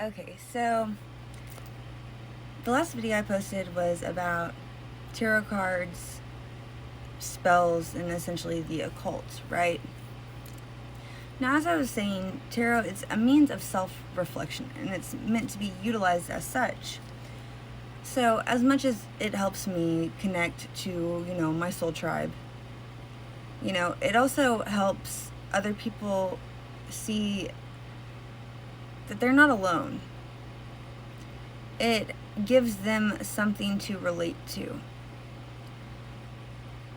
Okay, so the last video I posted was about tarot cards, spells, and essentially the occult, right? Now, as I was saying, tarot is a means of self-reflection, and it's meant to be utilized as such. So, as much as it helps me connect to, my soul tribe, it also helps other people see that they're not alone. It gives them something to relate to.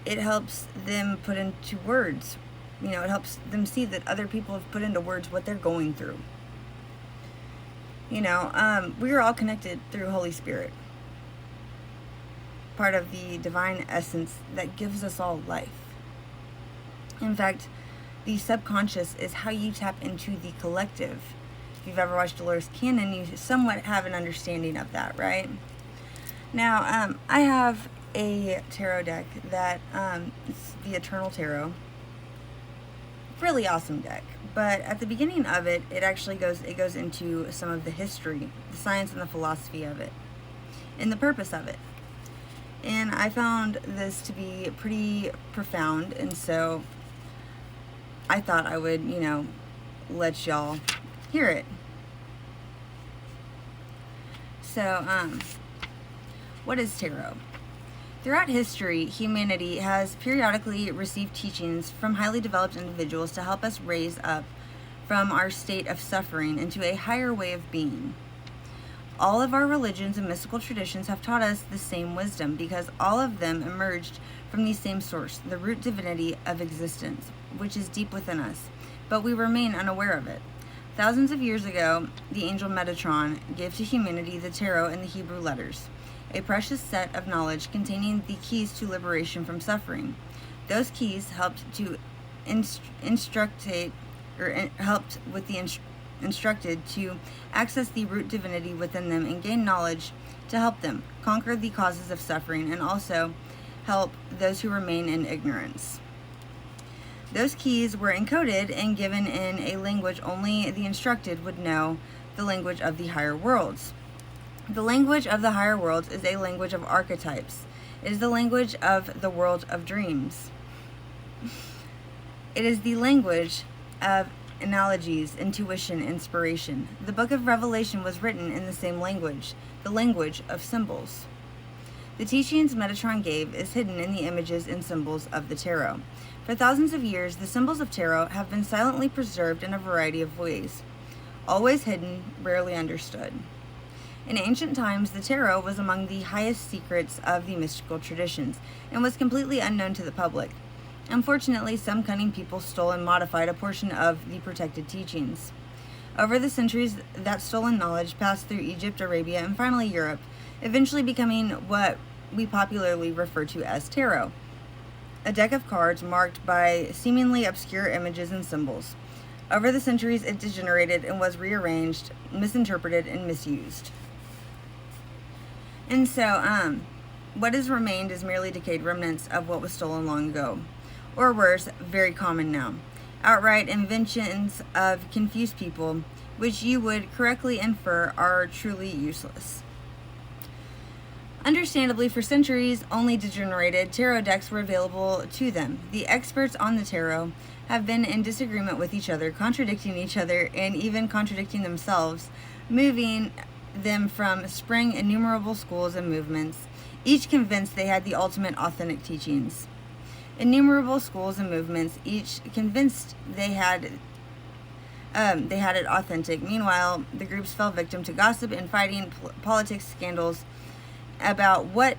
It helps them put into words. It helps them see that other people have put into words what they're going through. We are all connected through Holy Spirit, part of the divine essence that gives us all life. In fact, the subconscious is how you tap into the collective. If you've ever watched Dolores Cannon, you somewhat have an understanding of that, right? Now, I have a tarot deck that it's the Eternal Tarot. Really awesome deck. But at the beginning of it, it goes into some of the history, the science and the philosophy of it, and the purpose of it. And I found this to be pretty profound, and so I thought I would, let y'all hear it. So, what is tarot? Throughout history, humanity has periodically received teachings from highly developed individuals to help us raise up from our state of suffering into a higher way of being. All of our religions and mystical traditions have taught us the same wisdom because all of them emerged from the same source, the root divinity of existence, which is deep within us, but we remain unaware of it. Thousands of years ago, the angel Metatron gave to humanity the tarot and the Hebrew letters, a precious set of knowledge containing the keys to liberation from suffering. Those keys helped to helped with the instructed to access the root divinity within them and gain knowledge to help them conquer the causes of suffering and also help those who remain in ignorance. Those keys were encoded and given in a language only the instructed would know, the language of the higher worlds. The language of the higher worlds is a language of archetypes. It is the language of the world of dreams. It is the language of analogies, intuition, inspiration. The book of Revelation was written in the same language, the language of symbols. The teachings Metatron gave is hidden in the images and symbols of the tarot. For thousands of years, the symbols of tarot have been silently preserved in a variety of ways. Always hidden, rarely understood. In ancient times, the tarot was among the highest secrets of the mystical traditions and was completely unknown to the public. Unfortunately, some cunning people stole and modified a portion of the protected teachings. Over the centuries, that stolen knowledge passed through Egypt, Arabia, and finally Europe, eventually becoming what we popularly refer to as tarot, a deck of cards marked by seemingly obscure images and symbols. Over the centuries, it degenerated and was rearranged, misinterpreted, and misused. And so, what has remained is merely decayed remnants of what was stolen long ago. Or worse, very common now. Outright inventions of confused people, which you would correctly infer are truly useless. Understandably, for centuries, only degenerated tarot decks were available to them. The experts on the tarot have been in disagreement with each other, contradicting each other, and even contradicting themselves, moving them from spring innumerable schools and movements, each convinced they had the ultimate authentic teachings. Innumerable schools and movements, each convinced they had it authentic. Meanwhile, the groups fell victim to gossip and fighting, politics, scandals about what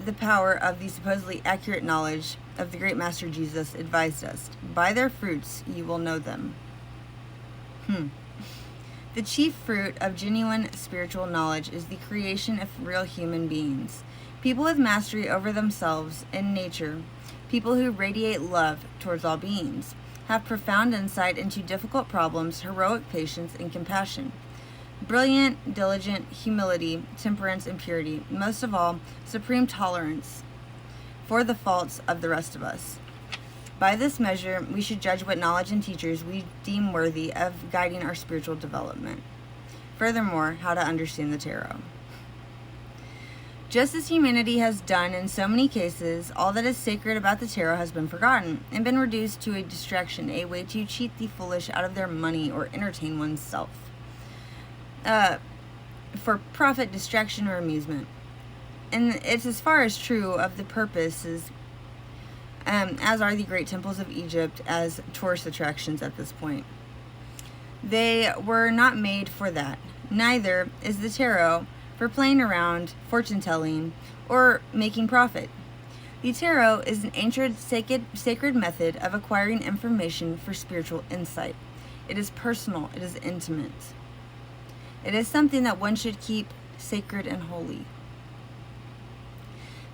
the power of the supposedly accurate knowledge of the great Master Jesus advised us. By their fruits you will know them. The chief fruit of genuine spiritual knowledge is the creation of real human beings, people with mastery over themselves and nature, people who radiate love towards all beings, have profound insight into difficult problems, heroic patience, and compassion, brilliant, diligent, humility, temperance, and purity, most of all, supreme tolerance for the faults of the rest of us. By this measure, we should judge what knowledge and teachers we deem worthy of guiding our spiritual development. Furthermore, how to understand the tarot. Just as humanity has done in so many cases, all that is sacred about the tarot has been forgotten and been reduced to a distraction, a way to cheat the foolish out of their money or entertain oneself. For profit, distraction, or amusement. And it's as far as true of the purposes, as are the great temples of Egypt, as tourist attractions at this point. They were not made for that. Neither is the tarot for playing around, fortune-telling, or making profit. The tarot is an ancient sacred method of acquiring information for spiritual insight. It is personal. It is intimate. It is something that one should keep sacred and holy.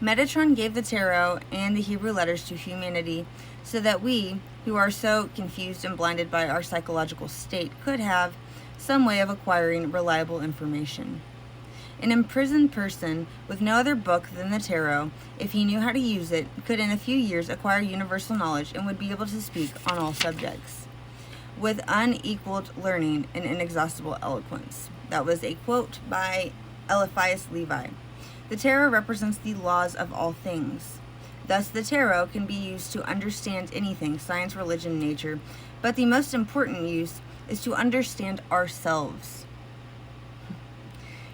Metatron gave the tarot and the Hebrew letters to humanity so that we, who are so confused and blinded by our psychological state, could have some way of acquiring reliable information. An imprisoned person with no other book than the tarot, if he knew how to use it, could in a few years acquire universal knowledge and would be able to speak on all subjects with unequaled learning and inexhaustible eloquence. That was a quote by Eliphas Levi. The tarot represents the laws of all things. Thus, the tarot can be used to understand anything, science, religion, nature, but the most important use is to understand ourselves.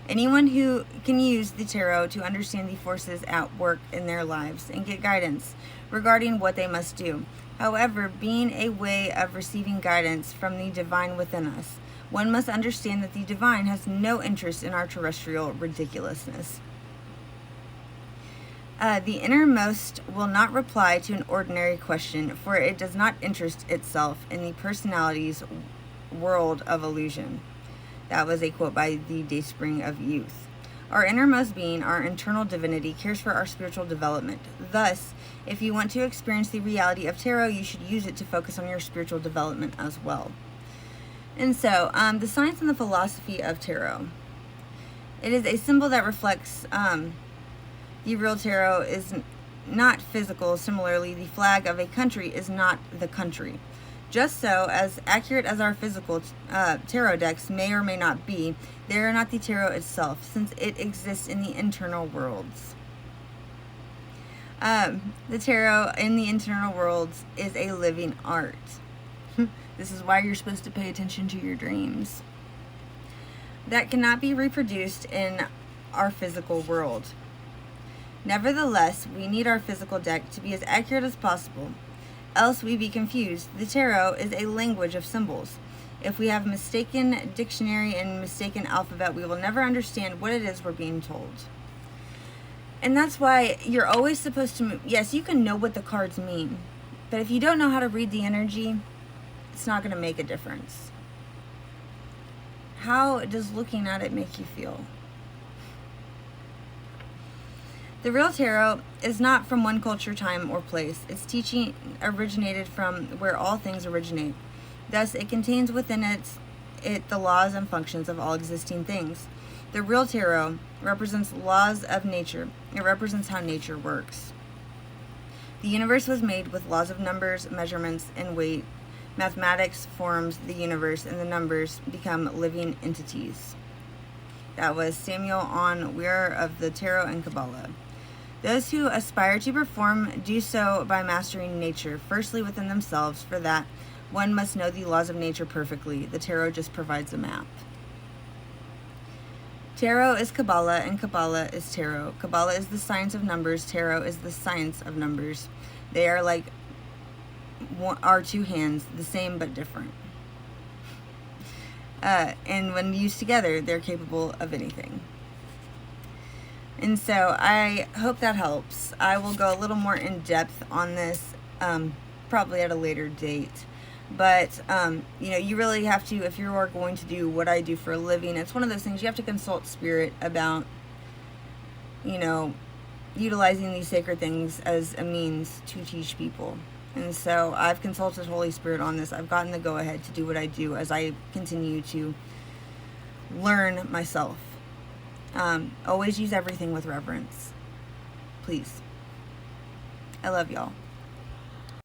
Anyone who can use the tarot to understand the forces at work in their lives and get guidance regarding what they must do. However, being a way of receiving guidance from the divine within us, one must understand that the divine has no interest in our terrestrial ridiculousness. The innermost will not reply to an ordinary question, for it does not interest itself in the personality's world of illusion. That was a quote by the Dayspring of Youth. Our innermost being, our internal divinity, cares for our spiritual development. Thus, if you want to experience the reality of tarot, you should use it to focus on your spiritual development as well. And so, the science and the philosophy of tarot. It is a symbol that reflects the real tarot is not physical. Similarly, the flag of a country is not the country. Just so, as accurate as our physical tarot decks may or may not be, they are not the tarot itself, since it exists in the internal worlds. The tarot in the internal worlds is a living art. This is why you're supposed to pay attention to your dreams. That cannot be reproduced in our physical world. Nevertheless, we need our physical deck to be as accurate as possible, else we be confused. The tarot is a language of symbols. If we have mistaken dictionary and mistaken alphabet, we will never understand what it is we're being told. And that's why you're always supposed to move. Yes, you can know what the cards mean, but if you don't know how to read the energy, it's not going to make a difference. How does looking at it make you feel? The real tarot is not from one culture, time, or place. Its teaching originated from where all things originate. Thus, it contains within it the laws and functions of all existing things. The real tarot represents laws of nature. It represents how nature works. The universe was made with laws of numbers, measurements, and weight. Mathematics forms the universe, and the numbers become living entities. That was Samuel on Weir of the Tarot and Kabbalah. Those who aspire to perform do so by mastering nature, firstly within themselves. For that, one must know the laws of nature perfectly. The tarot just provides a map. Tarot is Kabbalah, and Kabbalah is tarot. Kabbalah is the science of numbers. Tarot is the science of numbers. They are like our two hands, the same but different. And when used together, they're capable of anything. And so I hope that helps. I will go a little more in depth on this probably at a later date. But, you really have to, if you are going to do what I do for a living, it's one of those things you have to consult Spirit about, utilizing these sacred things as a means to teach people. And so I've consulted Holy Spirit on this. I've gotten the go-ahead to do what I do as I continue to learn myself. Always use everything with reverence. Please. I love y'all.